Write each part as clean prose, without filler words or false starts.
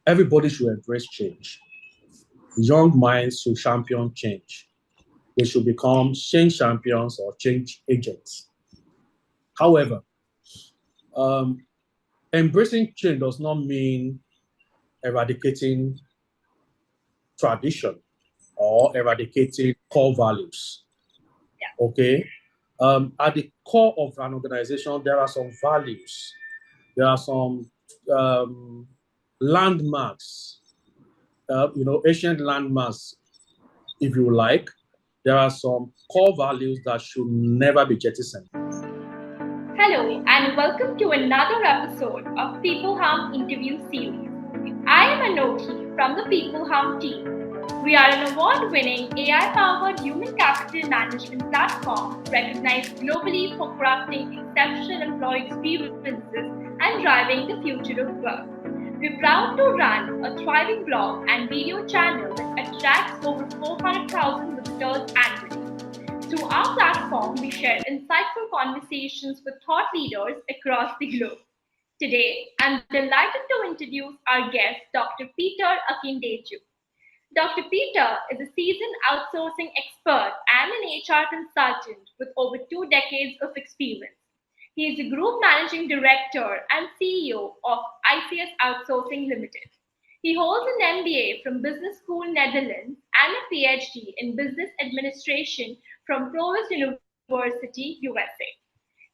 everybody should embrace change. Young minds should champion change. They should become change champions or change agents. However, embracing change does not mean eradicating tradition or eradicating core values. Okay? At the core of an organization, there are some values. There are some landmarks, ancient landmarks, if you like. There are some core values that should never be jettisoned. Hello, and welcome to another episode of PeopleHum interview series. I am Anokhi from the PeopleHum team. We are an award-winning AI-powered human capital management platform recognized globally for crafting exceptional employee experiences and driving the future of work. We're proud to run a thriving blog and video channel that attracts over 400,000 visitors annually. Through our platform, we share insightful conversations with thought leaders across the globe. Today, I'm delighted to introduce our guest, Dr. Peter Akindeju. Dr. Peter is a seasoned outsourcing expert and an HR consultant with over 2 decades of experience. He is the Group Managing Director and CEO of ICS Outsourcing Limited. He holds an MBA from Business School Netherlands and a PhD in Business Administration from Provost University, USA.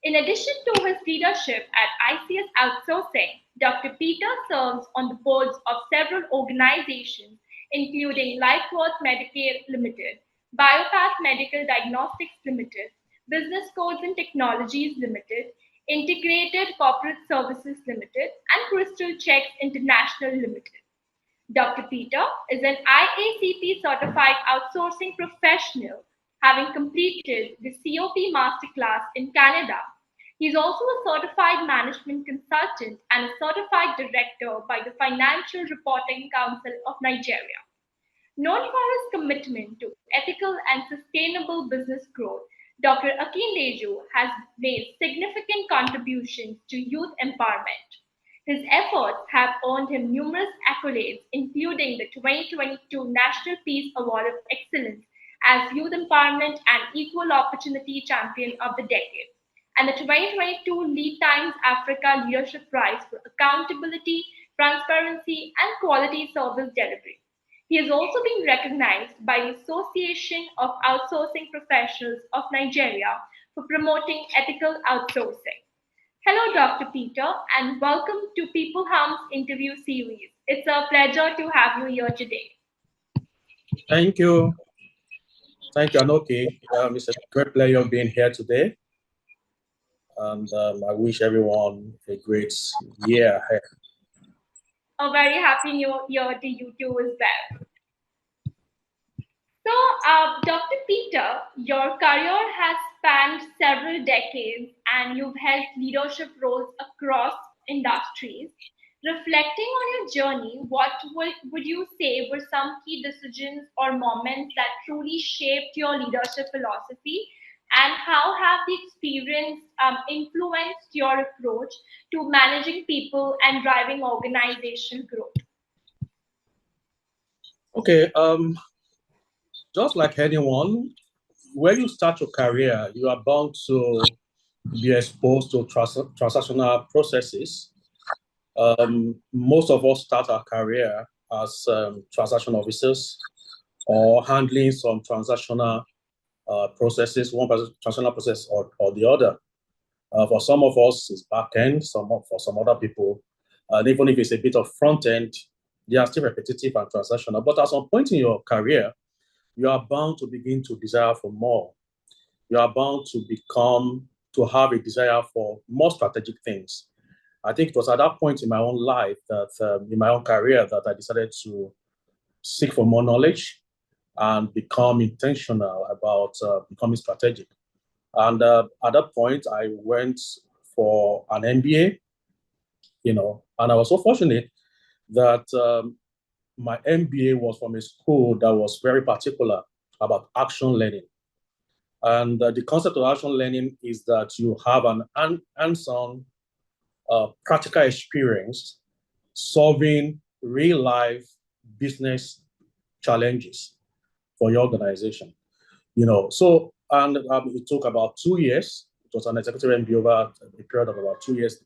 In addition to his leadership at ICS Outsourcing, Dr. Peter serves on the boards of several organizations, including LifeWorth Medicare Limited, Biopath Medical Diagnostics Limited, Business Codes and Technologies Limited, Integrated Corporate Services Limited, and Crystal Checks International Limited. Dr. Peter is an IACP certified outsourcing professional, having completed the COP Masterclass in Canada. He is also a certified management consultant and a certified director by the Financial Reporting Council of Nigeria. Known for his commitment to ethical and sustainable business growth, Dr. Akindeju has made significant contributions to youth empowerment. His efforts have earned him numerous accolades, including the 2022 National Peace Award of Excellence as Youth Empowerment and Equal Opportunity Champion of the Decade, and the 2022 Lead Times Africa Leadership Prize for Accountability, Transparency, and Quality Service Delivery. He has also been recognized by the Association of Outsourcing Professionals of Nigeria for promoting ethical outsourcing. Hello, Dr. Peter, and welcome to PeopleHum's interview series. It's a pleasure to have you here today. Thank you. Thank you, Anokhi. It's a great pleasure being here today. And I wish everyone a great year ahead. A very happy new year to you too as well. So, Dr. Peter, your career has spanned several decades and you've held leadership roles across industries. Reflecting on your journey, what would you say were some key decisions or moments that truly shaped your leadership philosophy? And how have the experience influenced your approach to managing people and driving organizational growth? Okay, just like anyone, when you start your career, you are bound to be exposed to transactional processes. Most of us start our career as transaction officers or handling some transactional processes, one transactional process or the other. For some of us, it's back end, for some other people, and even if it's a bit of front end, they are still repetitive and transactional. But at some point in your career, you are bound to begin to desire for more. You are bound to have a desire for more strategic things. I think it was at that point in my own life that, in my own career, that I decided to seek for more knowledge and become intentional about becoming strategic. And at that point, I went for an MBA, and I was so fortunate that my MBA was from a school that was very particular about action learning. And the concept of action learning is that you have an hands-on practical experience solving real life business challenges for your organization. So, and it took about 2 years. It was an executive MBA over a period of about 2 years,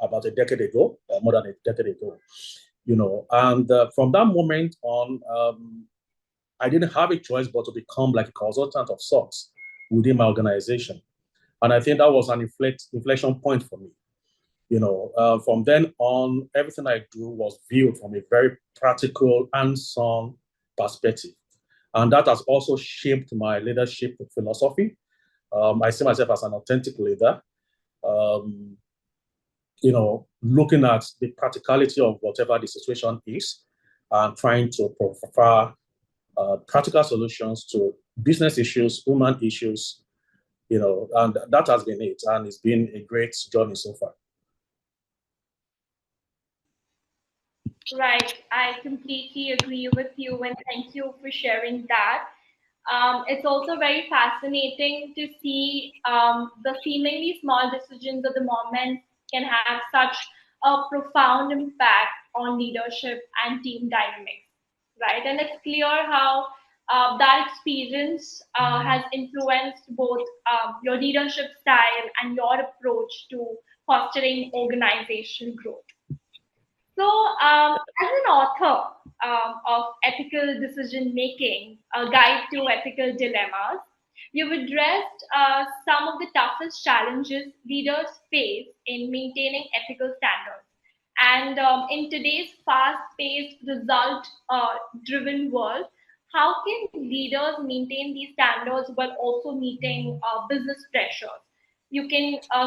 about a decade ago, more than a decade ago. And from that moment on, I didn't have a choice but to become like a consultant of sorts within my organization. And I think that was an inflection point for me. From then on, everything I do was viewed from a very practical, hands-on perspective. And that has also shaped my leadership philosophy. I see myself as an authentic leader, looking at the practicality of whatever the situation is and trying to provide practical solutions to business issues, human issues, and that has been it. And it's been a great journey so far. Right, I completely agree with you, and thank you for sharing that. It's also very fascinating to see the seemingly small decisions of the moment can have such a profound impact on leadership and team dynamics, right? And it's clear how that experience has influenced both your leadership style and your approach to fostering organizational growth. So, as an author of Ethical Decision Making, a guide to ethical dilemmas, you've addressed some of the toughest challenges leaders face in maintaining ethical standards. And in today's fast paced, result driven world, how can leaders maintain these standards while also meeting business pressures?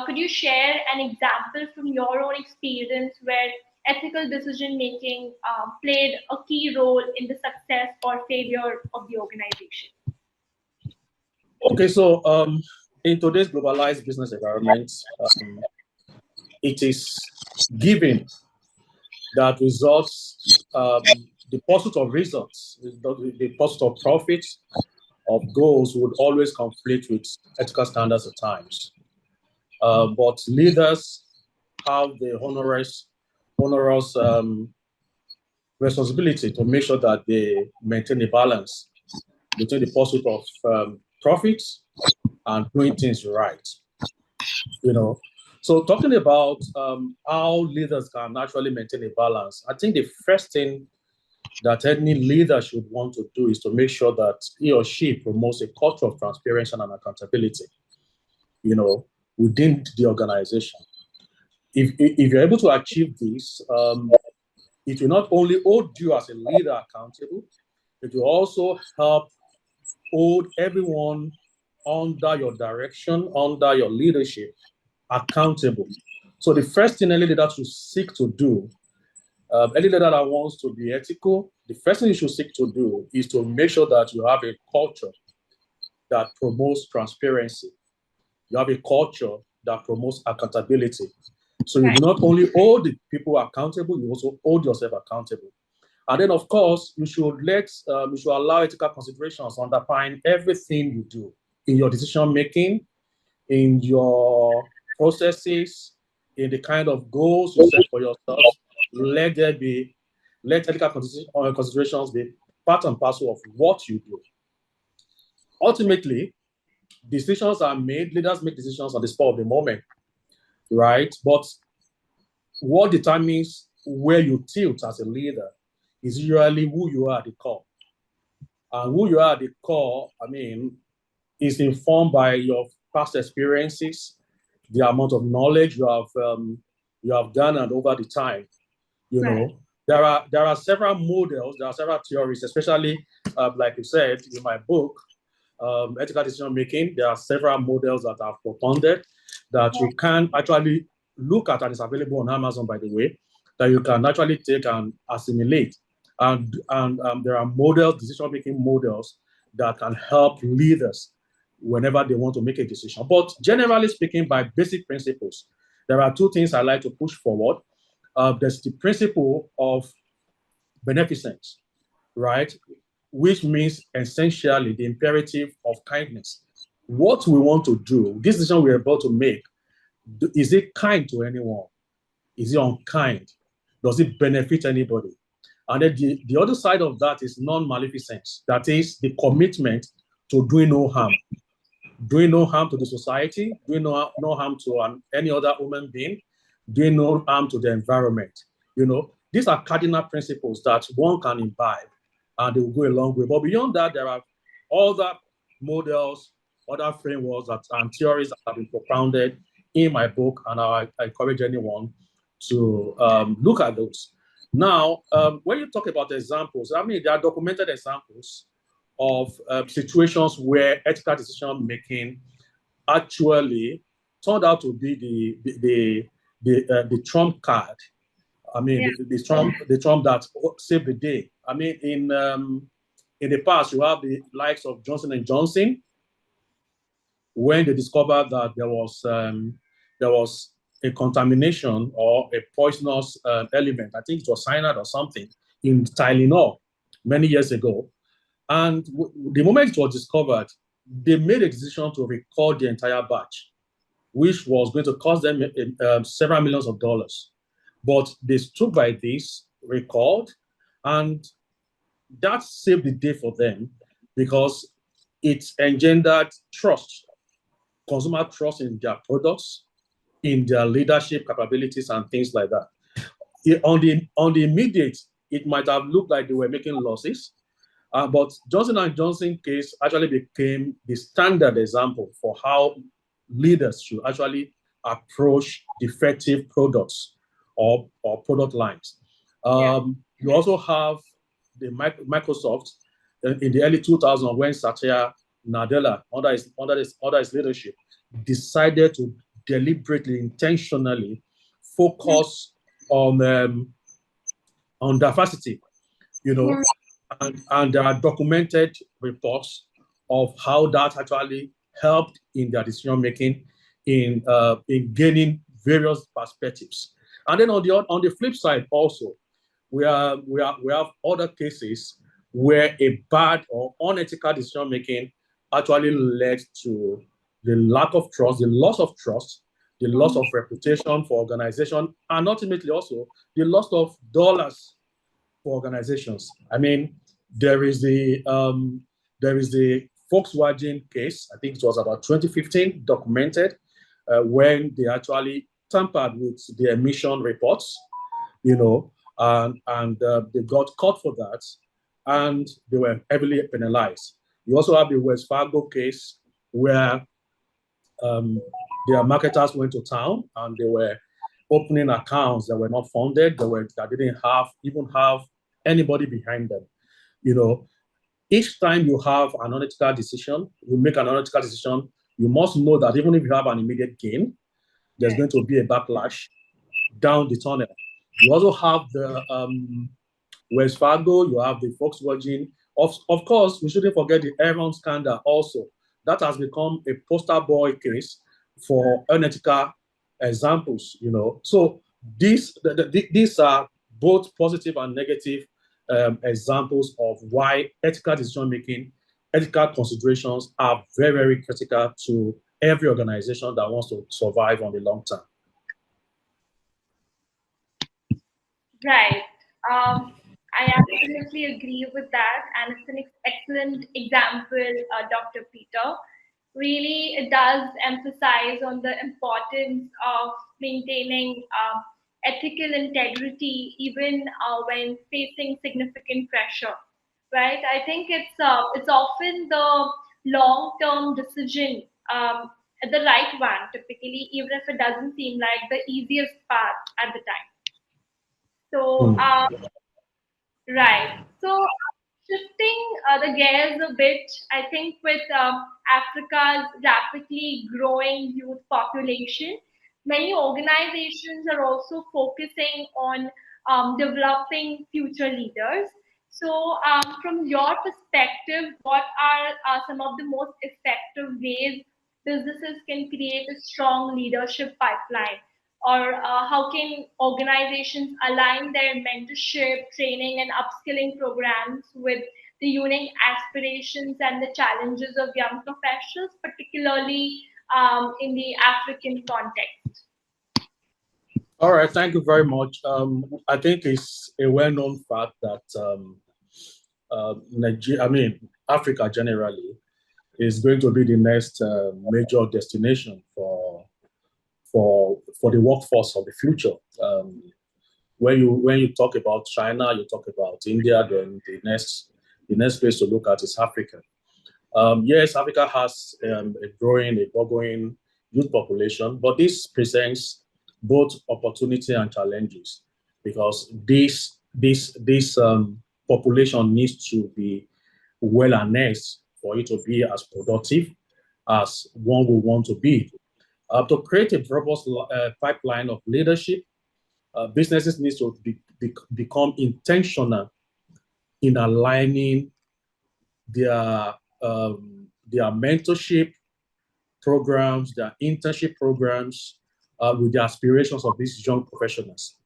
Could you share an example from your own experience where ethical decision making played a key role in the success or failure of the organization? Okay, so in today's globalized business environment, it is given that the pursuit of results, the pursuit of profits, of goals would always conflict with ethical standards at times. But leaders have the onerous responsibility to make sure that they maintain a balance between the pursuit of profits and doing things right. So talking about how leaders can actually maintain a balance, I think the first thing that any leader should want to do is to make sure that he or she promotes a culture of transparency and accountability, within the organization. If you're able to achieve this, it will not only hold you as a leader accountable, it will also help hold everyone under your direction, under your leadership, accountable. So the first thing any leader should seek to do, any leader that wants to be ethical, the first thing you should seek to do is to make sure that you have a culture that promotes transparency. You have a culture that promotes accountability. So you do not only hold the people accountable, you also hold yourself accountable. And then, of course, you should allow ethical considerations underpin everything you do in your decision making, in your processes, in the kind of goals you set for yourself. Let ethical considerations be part and parcel of what you do. Ultimately, decisions are made, leaders make decisions on the spur of the moment, right? But what determines where you tilt as a leader is usually who you are at the core. And who you are at the core, is informed by your past experiences, the amount of knowledge you have garnered over the time. There are several models, there are several theories, especially like you said in my book, Ethical Decision Making. There are several models that I've propounded that you can actually look at, and it's available on Amazon, by the way, that you can actually take and assimilate. And there are decision-making models that can help leaders whenever they want to make a decision. But generally speaking, by basic principles, there are two things I like to push forward. There's the principle of beneficence, right? Which means essentially the imperative of kindness. What we want to do, this decision we're about to make, is it kind to anyone? Is it unkind? Does it benefit anybody? And then the other side of that is non-maleficence. That is the commitment to doing no harm. Doing no harm to the society, doing no harm to any other human being, doing no harm to the environment. These are cardinal principles that one can imbibe and they will go a long way. But beyond that, there are other models, other frameworks and theories that have been propounded in my book, and I encourage anyone to look at those. Now, when you talk about examples, I mean, there are documented examples of situations where ethical decision making actually turned out to be the trump card. I mean, the trump that saved the day. I mean, in the past, you have the likes of Johnson and Johnson when they discovered that there was a contamination or a poisonous element. I think it was cyanide or something in Tylenol many years ago. And the moment it was discovered, they made a decision to record the entire batch, which was going to cost them several millions of dollars. But they stood by this record, and that saved the day for them because it engendered trust, consumer trust in their products, in their leadership capabilities, and things like that. On the immediate, it might have looked like they were making losses, but Johnson and Johnson case actually became the standard example for how leaders should actually approach defective products or product lines. You also have the Microsoft in the early 2000s when Satya Nadella, under his leadership, decided to deliberately, intentionally focus on diversity. You know, and there are documented reports of how that actually helped in their decision making, in gaining various perspectives. And then on the flip side, also, we have other cases where a bad or unethical decision making actually led to the lack of trust, the loss of trust, the loss of reputation for organization, and ultimately also the loss of dollars for organizations. I mean, there is the Volkswagen case. I think it was about 2015, documented when they actually tampered with the emission reports, and they got caught for that, and they were heavily penalized. You also have the West Fargo case where their marketers went to town and they were opening accounts that were not funded, that didn't even have anybody behind them. Each time you have an unethical decision, you make an unethical decision, you must know that even if you have an immediate gain, there's going to be a backlash down the tunnel. You also have the West Fargo, you have the Volkswagen. Of course, we shouldn't forget the Enron scandal also. That has become a poster boy case for unethical examples. So these are both positive and negative examples of why ethical decision making, ethical considerations are very, very critical to every organization that wants to survive on the long term. Right. I absolutely agree with that, and it's an excellent example, Dr. Peter. Really, it does emphasize on the importance of maintaining ethical integrity even when facing significant pressure. Right. I think it's often the long-term decision, the right one, typically, even if it doesn't seem like the easiest path at the time. So, Mm. right. So, shifting the gears a bit, I think with Africa's rapidly growing youth population, many organizations are also focusing on developing future leaders. So, from your perspective, what are some of the most effective ways businesses can create a strong leadership pipeline? Or how can organizations align their mentorship, training, and upskilling programs with the unique aspirations and the challenges of young professionals, particularly in the African context? All right, thank you very much. I think it's a well-known fact that Nigeria, I mean, Africa generally, is going to be the next major destination for the workforce of the future. When you talk about China, you talk about India, then the next place to look at is Africa. Yes, Africa has a growing youth population, but this presents both opportunity and challenges because this population needs to be well harnessed for it to be as productive as one will want to be. To create a robust pipeline of leadership, businesses need to become intentional in aligning their their mentorship programs, their internship programs with the aspirations of these young professionals.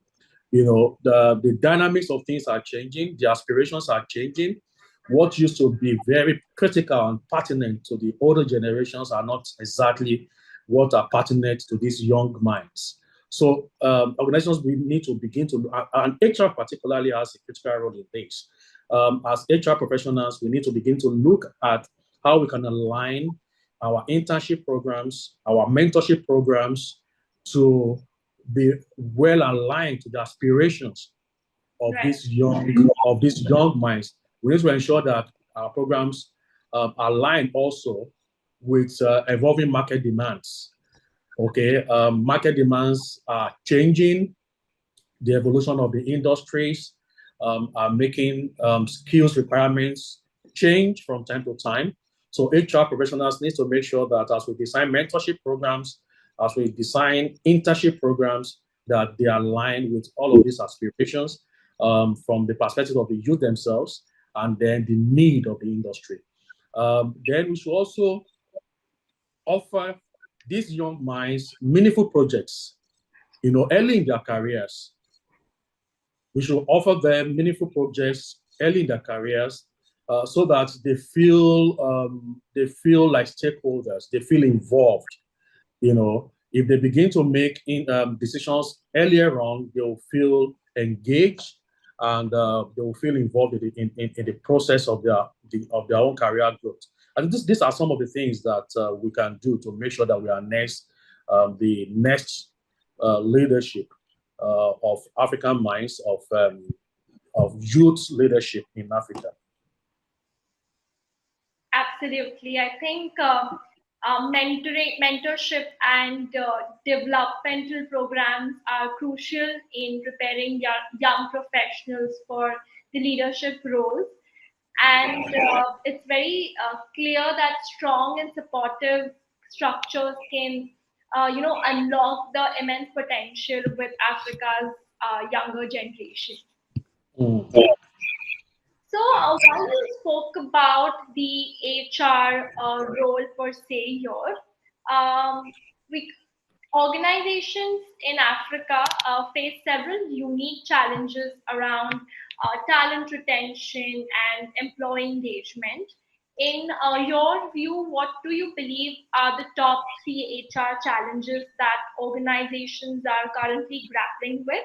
The dynamics of things are changing, the aspirations are changing. What used to be very critical and pertinent to the older generations are not exactly what are pertinent to these young minds. So organizations we need to begin to, and HR particularly has a critical role in this. As HR professionals, we need to begin to look at how we can align our internship programs, our mentorship programs to be well aligned to the aspirations of Right. these young minds. We need to ensure that our programs align also with evolving market demands. Okay, market demands are changing. The evolution of the industries are making skills requirements change from time to time. So HR professionals need to make sure that as we design mentorship programs, as we design internship programs, that they align with all of these aspirations from the perspective of the youth themselves and then the need of the industry. Then we should also offer these young minds meaningful projects, early in their careers. We should offer them meaningful projects early in their careers so that they feel like stakeholders, they feel involved. If they begin to make decisions earlier on, they'll feel engaged and they will feel involved in the process of their own career growth. And these are some of the things that we can do to make sure that we are the next leadership of African minds, of youth leadership in Africa. Absolutely. I think mentorship, and developmental programs are crucial in preparing young professionals for the leadership roles. And it's very clear that strong and supportive structures can, unlock the immense potential with Africa's younger generation. Mm. While you spoke about the HR role per se here, we organizations in Africa face several unique challenges around talent retention and employee engagement. In your view, what do you believe are the top three HR challenges that organizations are currently grappling with?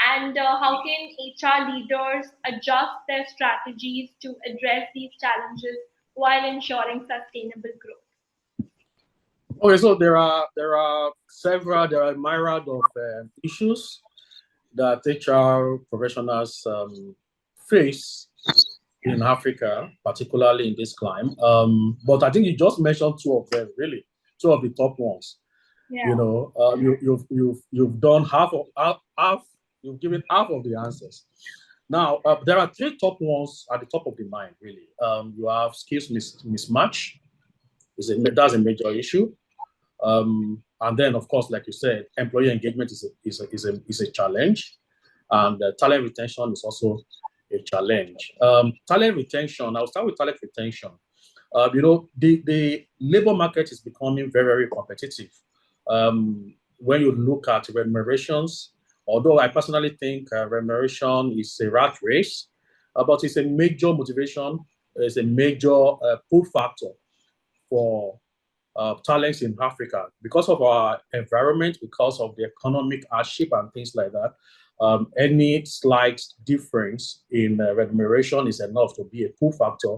And how can HR leaders adjust their strategies to address these challenges while ensuring sustainable growth? Okay, so there are a myriad of issues that HR professionals face in Africa, particularly in this climb. But I think you just mentioned two of them, really, two of the top ones. Yeah. You've done half. You've given half of the answers. Now, there are three top ones at the top of the mind, really. You have skills mismatch. That's a major issue. And then, of course, like you said, employee engagement is a challenge, and talent retention is also a challenge. Talent retention. I'll start with talent retention. The labor market is becoming very, very competitive. When you look at remunerations, although I personally think remuneration is a rat race, but it's a major motivation, it's a major pull factor for talents in Africa because of our environment, because of the economic hardship and things like that. Any slight difference in remuneration is enough to be a pull factor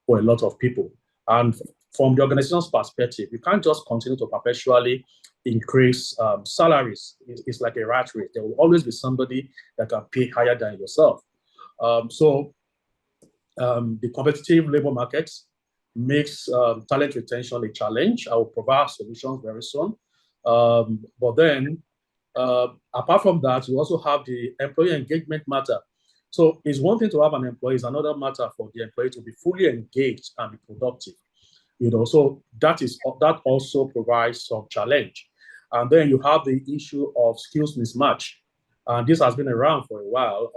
for a lot of people. And from the organization's perspective, you can't just continue to perpetually increase salaries. It's like a rat race. There will always be somebody that can pay higher than yourself. So the competitive labor market makes talent retention a challenge. I will provide solutions very soon. But then, apart from that, you also have the employee engagement matter. So it's one thing to have an employee, it's another matter for the employee to be fully engaged and be productive. So that also provides some challenge. And then you have the issue of skills mismatch. And this has been around for a while.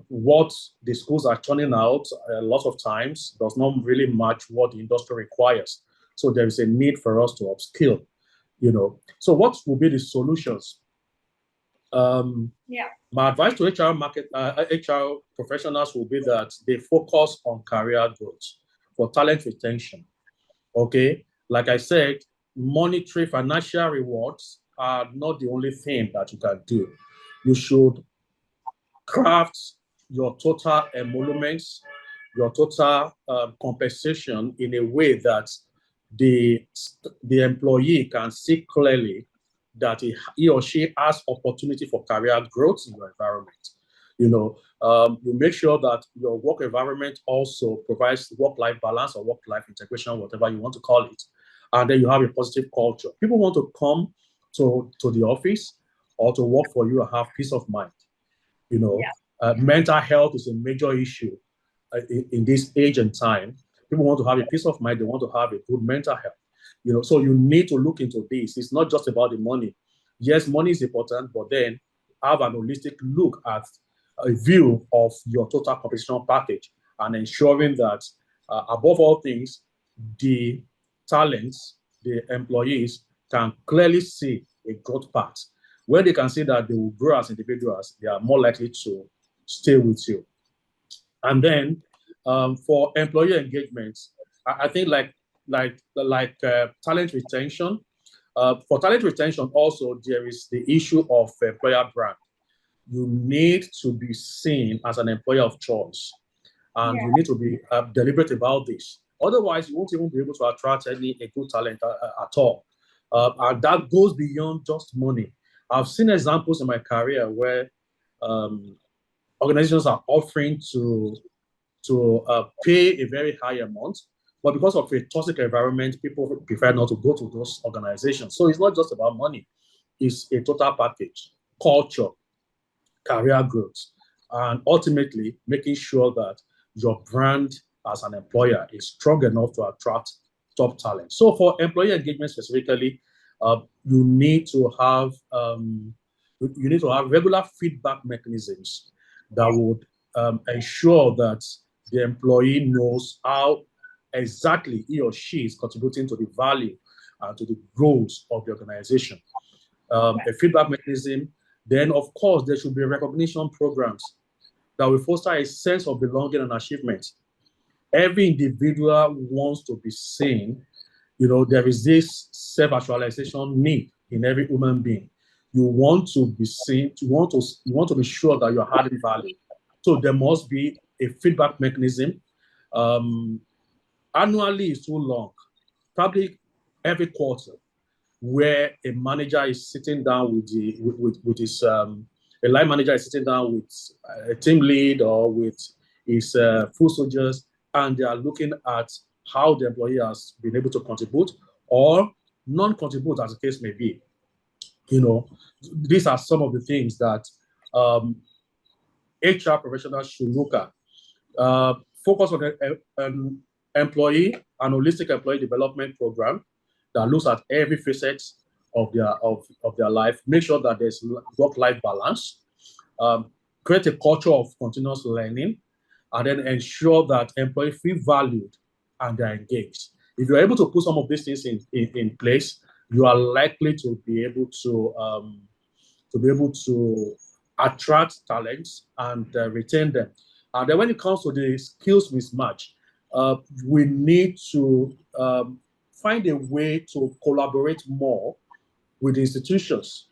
What the schools are churning out a lot of times does not really match what the industry requires. So there is a need for us to upskill. So what will be the solutions? My advice to HR professionals will be that they focus on career growth for talent retention. Okay, like I said, monetary financial rewards are not the only thing that you can do. You should craft your total emoluments, your total compensation in a way that the employee can see clearly that he or she has opportunity for career growth in your environment. You make sure that your work environment also provides work-life balance or work-life integration, whatever you want to call it. And then you have a positive culture. People want to come to the office or to work for you and have peace of mind. Mental health is a major issue in this age and time. People want to have a peace of mind. They want to have a good mental health. So you need to look into this. It's not just about the money. Yes, money is important, but then have an holistic look at a view of your total compensation package and ensuring that, above all things, the talents, the employees can clearly see a growth path. Where they can see that they will grow as individuals, they are more likely to stay with you. And then for employee engagement, I think like talent retention. For talent retention, also there is the issue of employer brand. You need to be seen as an employer of choice, and you need to be deliberate about this. Otherwise, you won't even be able to attract a good talent at all. And that goes beyond just money. I've seen examples in my career where organizations are offering to pay a very high amount, but because of a toxic environment, people prefer not to go to those organizations. So it's not just about money. It's a total package: culture, career growth, and ultimately making sure that your brand as an employer is strong enough to attract top talent. So for employee engagement specifically, you need to have regular feedback mechanisms that would ensure that the employee knows how exactly he or she is contributing to the value and to the goals of the organization. A feedback mechanism. Then, of course, there should be recognition programs that will foster a sense of belonging and achievement. Every individual wants to be seen. There is this self-actualization need in every human being. You want to be seen. You want to be sure that you're adding value. So there must be a feedback mechanism. Annually is too long. Probably every quarter, where a manager is sitting down with his a line manager is sitting down with a team lead or with his full soldiers, and they are looking at how the employee has been able to contribute or non-contribute, as the case may be. These are some of the things that HR professionals should look at. Focus on an employee, an holistic employee development program that looks at every facet of their life. Make sure that there's work-life balance. Create a culture of continuous learning, and then ensure that employees feel valued and they're engaged. If you're able to put some of these things in place, you are likely to be able to attract talents and retain them. And then when it comes to the skills mismatch, we need to find a way to collaborate more with institutions.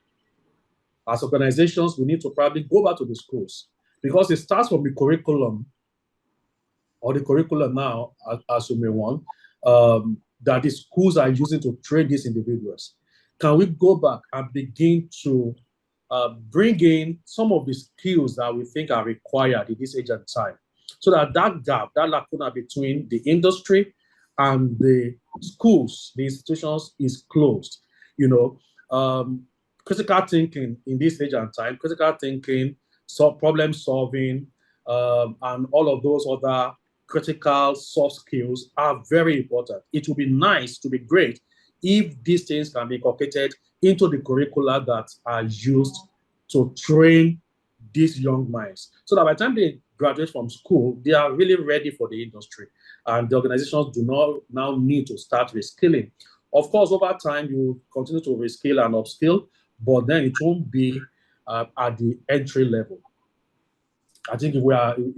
As organizations, we need to probably go back to the schools because it starts from the curriculum or the curriculum now, as you may want, that the schools are using to train these individuals. Can we go back and begin to bring in some of the skills that we think are required in this age and time, so that that gap, that lacuna between the industry and the schools, the institutions, is closed? You know, critical thinking in this age and time, critical thinking, problem solving, and all of those other critical soft skills are very important. It would be nice, to be great, if these things can be incorporated into the curricula that are used to train these young minds, so that by the time they graduate from school, they are really ready for the industry, and the organizations do not now need to start reskilling. Of course, over time, you continue to reskill and upskill, but then it won't be at the entry level. I think if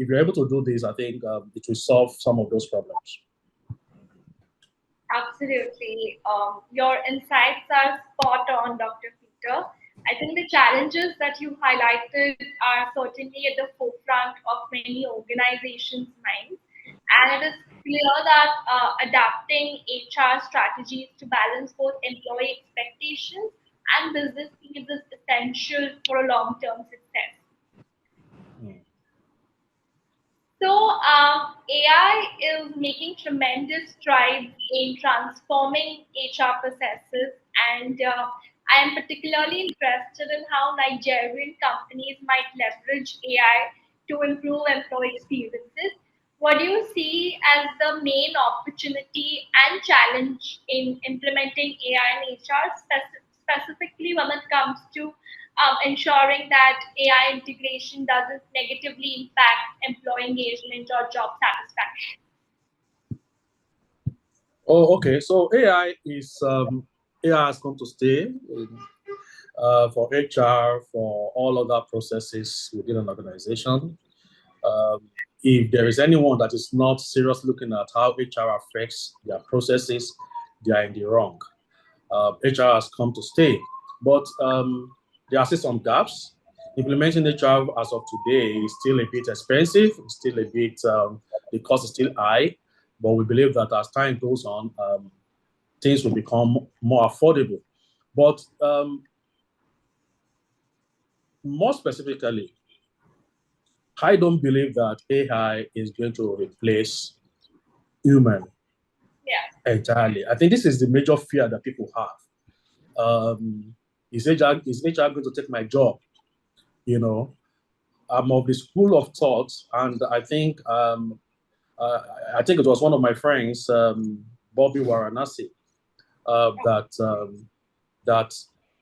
you're able to do this, I think it will solve some of those problems. Absolutely. Your insights are spot on, Dr. Peter. I think the challenges that you highlighted are certainly at the forefront of many organizations' minds. And it is clear that adapting HR strategies to balance both employee expectations and business needs is essential for a long term success. Mm. So, AI is making tremendous strides in transforming HR processes, and I am particularly interested in how Nigerian companies might leverage AI to improve employee experiences. What do you see as the main opportunity and challenge in implementing AI in HR, specifically when it comes to ensuring that AI integration doesn't negatively impact employee engagement or job satisfaction? Oh, okay. So AI has come to stay for HR, for all other processes within an organization. Um, if there is anyone that is not seriously looking at how HR affects their processes, they are in the wrong. HR has come to stay, but there are still some gaps. Implementing HR as of today is still a bit expensive. It's still a bit, the cost is still high, but we believe that as time goes on, things will become more affordable. But more specifically, I don't believe that AI is going to replace human Yeah. entirely. I think this is the major fear that people have. Is HR going to take my job? You know, I'm of the school of thought, and I think it was one of my friends, Bobby Waranasi, that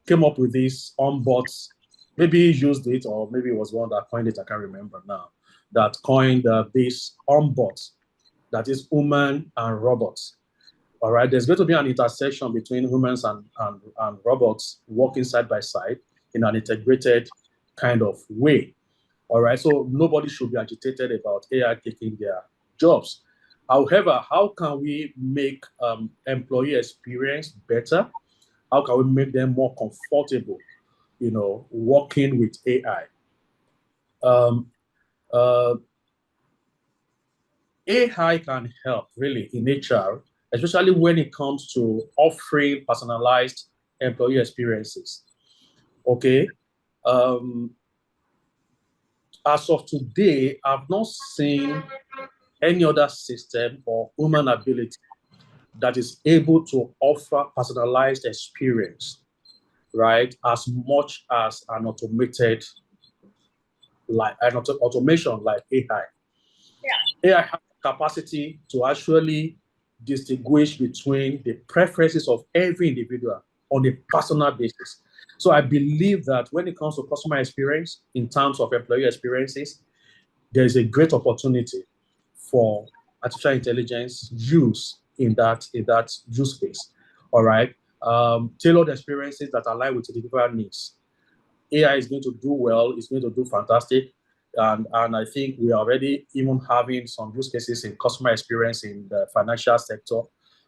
came up with this on bots. Maybe he used it, or maybe it was one that coined it. I can't remember now. That coined this on bots, that is human and robots. All right, there's going to be an intersection between humans and robots working side by side in an integrated kind of way. All right, so nobody should be agitated about AI taking their jobs. However, how can we make employee experience better? How can we make them more comfortable, working with AI? Um, uh, AI can help really in HR, especially when it comes to offering personalized employee experiences. Okay. Um, as of today, I've not seen any other system or human ability that is able to offer personalized experience, right? As much as an automated, like an automation like AI. Yeah. AI has the capacity to actually distinguish between the preferences of every individual on a personal basis. So I believe that when it comes to customer experience, in terms of employee experiences, there is a great opportunity for artificial intelligence use in that use case. All right. Tailored experiences that align with individual needs. AI is going to do well, it's going to do fantastic. And I think we are already even having some use cases in customer experience in the financial sector.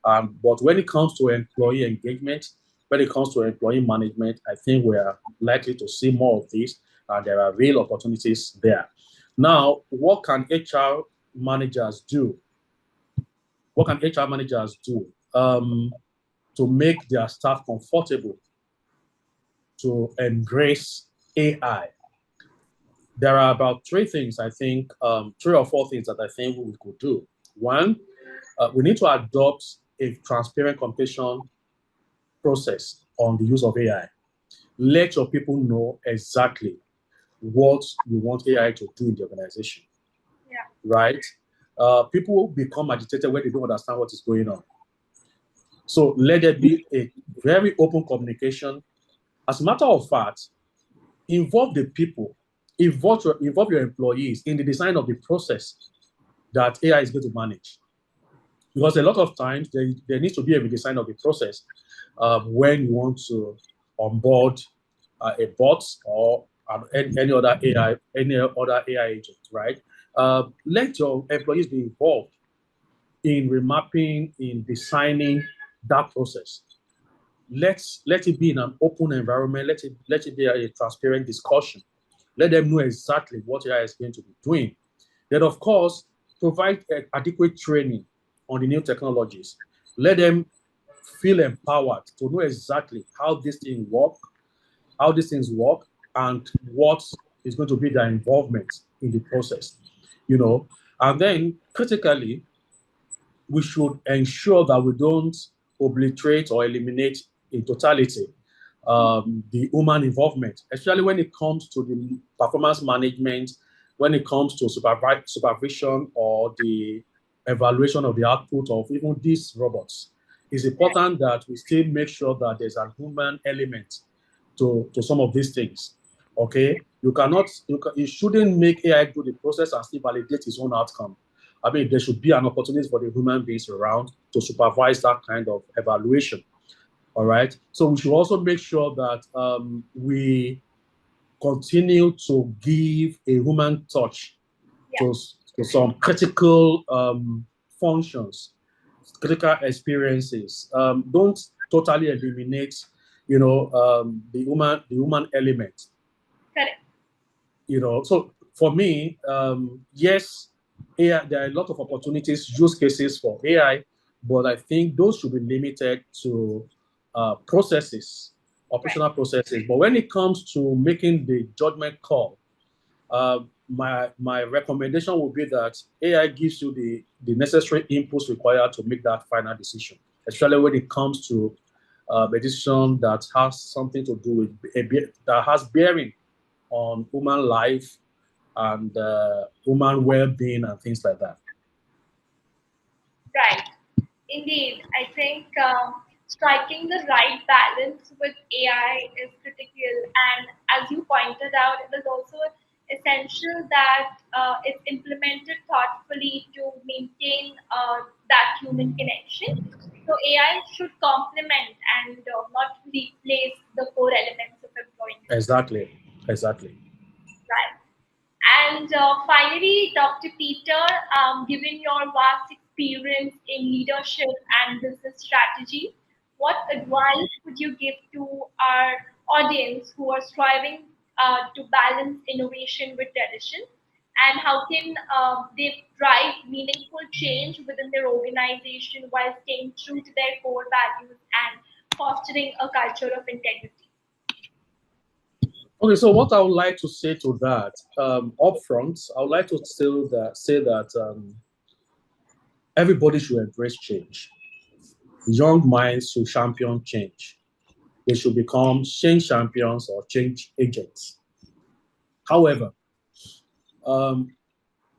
But when it comes to employee engagement, when it comes to employee management, I think we are likely to see more of this, and there are real opportunities there. Now, what can HR managers do? What can HR managers do to make their staff comfortable to embrace AI? There are about three things I think, 3 or 4 things that I think we could do. One, we need to adopt a transparent communication process on the use of AI. Let your people know exactly what you want AI to do in the organization. Yeah. Right? People become agitated when they don't understand what is going on. So let there be a very open communication. As a matter of fact, involve the people, involve your employees in the design of the process that AI is going to manage. Because a lot of times there needs to be a redesign of the process when you want to onboard a bot or any other AI agent, right? Let your employees be involved in remapping, in designing that process. Let it be in an open environment. Let it be a transparent discussion. Let them know exactly what AI is going to be doing. Then, of course, provide adequate training on the new technologies. Let them feel empowered to know exactly how these things work, and what is going to be their involvement in the process. And then critically, we should ensure that we don't obliterate or eliminate in totality the human involvement, especially when it comes to the performance management, when it comes to supervision or the evaluation of the output of even these robots. It's important that we still make sure that there's a human element to some of these things. Okay, you shouldn't make AI do the process and still validate its own outcome. I mean, there should be an opportunity for the human beings around to supervise that kind of evaluation. All right. So we should also make sure that we continue to give a human touch to some critical functions, critical experiences. Don't totally eliminate, the human element. Correct. So for me, yes, AI, there are a lot of opportunities, use cases for AI, but I think those should be limited to processes, operational processes. But when it comes to making the judgment call, my recommendation would be that AI gives you the necessary inputs required to make that final decision, especially when it comes to a decision that has something to do with that has bearing on human life and human well-being and things like that. Right. Indeed, I think striking the right balance with AI is critical. And as you pointed out, it is also essential that it's implemented thoughtfully to maintain that human connection. So AI should complement and not replace the core elements of employment. Exactly. Exactly. Right. And finally, Dr. Peter, given your vast experience in leadership and business strategy, what advice would you give to our audience who are striving to balance innovation with tradition? And how can they drive meaningful change within their organization while staying true to their core values and fostering a culture of integrity? Okay, so what I would like to say to that, upfront, I would like to say that everybody should embrace change. Young minds should champion change. They should become change champions or change agents. However, um,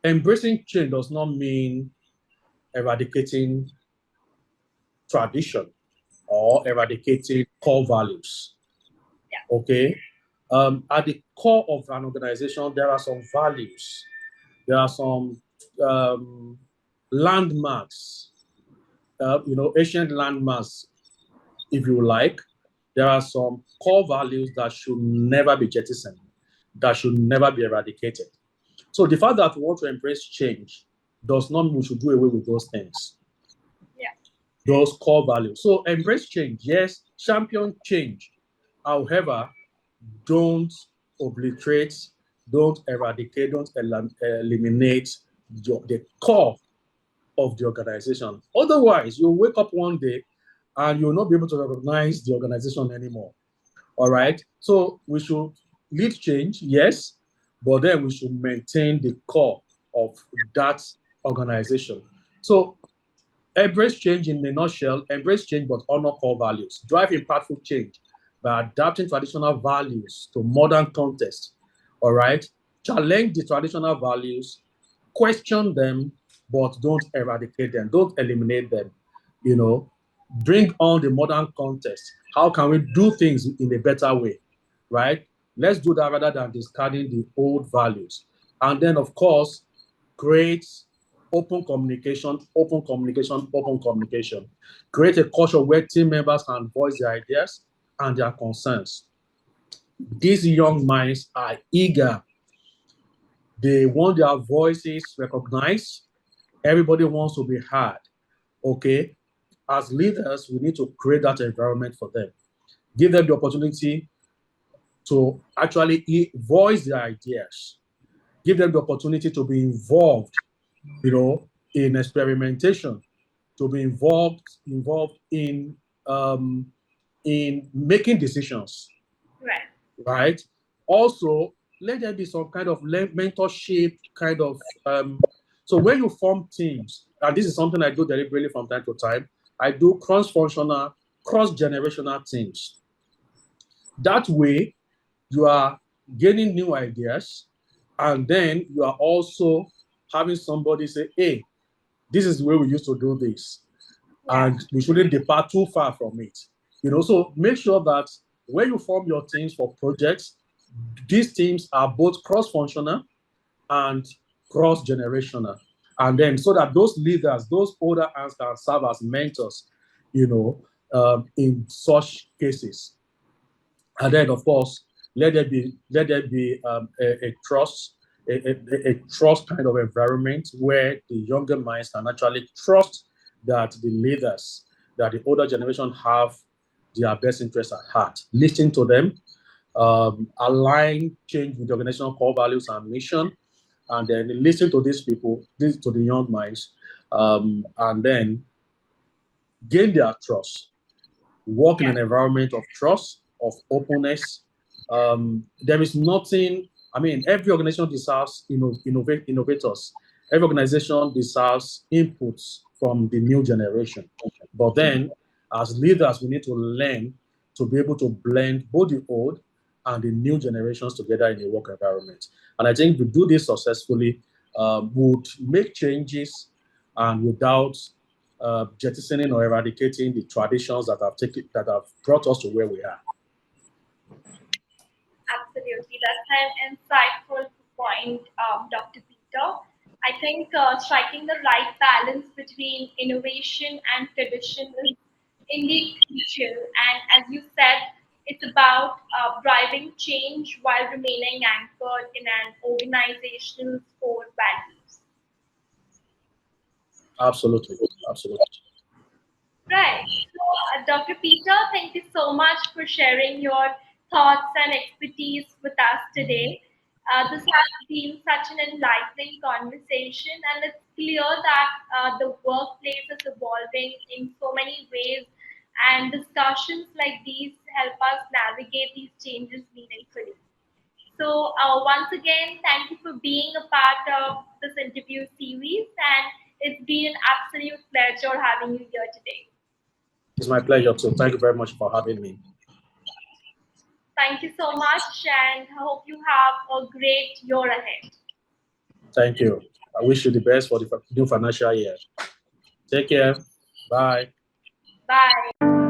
embracing change does not mean eradicating tradition or eradicating core values. Yeah, Okay. At the core of an organization, there are some values, there are some um, landmarks, ancient landmarks, if you like. There are some core values that should never be jettisoned, that should never be eradicated. So the fact that we want to embrace change does not mean we should do away with those things. yeah, those core values. So embrace change, yes, champion change. However, don't obliterate, don't eradicate, don't eliminate the core of the organization. Otherwise, you'll wake up one day and you'll not be able to recognize the organization anymore. All right. So we should lead change, yes, but then we should maintain the core of that organization. So embrace change in a nutshell, embrace change but honor core values. Drive impactful change by adapting traditional values to modern context. All right. Challenge the traditional values, question them, but don't eradicate them, don't eliminate them. You know, bring on the modern context. How can we do things in a better way? Right? Let's do that rather than discarding the old values. And then, of course, create open communication, open communication, open communication. Create a culture where team members can voice their ideas and their concerns. These young minds are eager. They want their voices recognized. Everybody wants to be heard. Okay? As leaders, we need to create that environment for them. Give them the opportunity to actually voice their ideas. Give them the opportunity to be involved, in experimentation, to be involved in making decisions. Right. Right. Also, let there be some kind of mentorship kind of. So when you form teams, and this is something I do deliberately from time to time, I do cross-functional, cross-generational teams. That way, you are gaining new ideas, and then you are also having somebody say, "Hey, this is the way we used to do this, and we shouldn't depart too far from it." So make sure that when you form your teams for projects, these teams are both cross-functional and cross-generational. And then so that those leaders, those older hands can serve as mentors, in such cases. And then, of course, let there be a trust, a trust kind of environment where the younger minds can actually trust that the leaders, that the older generation have their best interests at heart. Listen to them, align change with the organizational core values and mission, and then listen to these people, to the young minds, and then gain their trust. Work in an environment of trust, of openness. There is nothing. I mean, every organization deserves innovators. Every organization deserves inputs from the new generation. But then, as leaders, we need to learn to be able to blend both the old and the new generations together in a work environment. And I think to do this successfully, would make changes and without jettisoning or eradicating the traditions that have brought us to where we are. Absolutely, that's an insightful point, Dr. Peter. I think striking the right balance between innovation and tradition is indeed crucial. And as you said, it's about driving change while remaining anchored in an organization's core values. Absolutely, absolutely. Right. So, Dr. Peter, thank you so much for sharing your thoughts and expertise with us today. This has been such an enlightening conversation, and it's clear that the workplace is evolving in so many ways, and discussions like these help us navigate these changes meaningfully. So, once again, thank you for being a part of this interview series, and it's been an absolute pleasure having you here today. It's my pleasure too. Thank you very much for having me. Thank you so much, and I hope you have a great year ahead. Thank you. I wish you the best for the new financial year. Take care. Bye. Bye.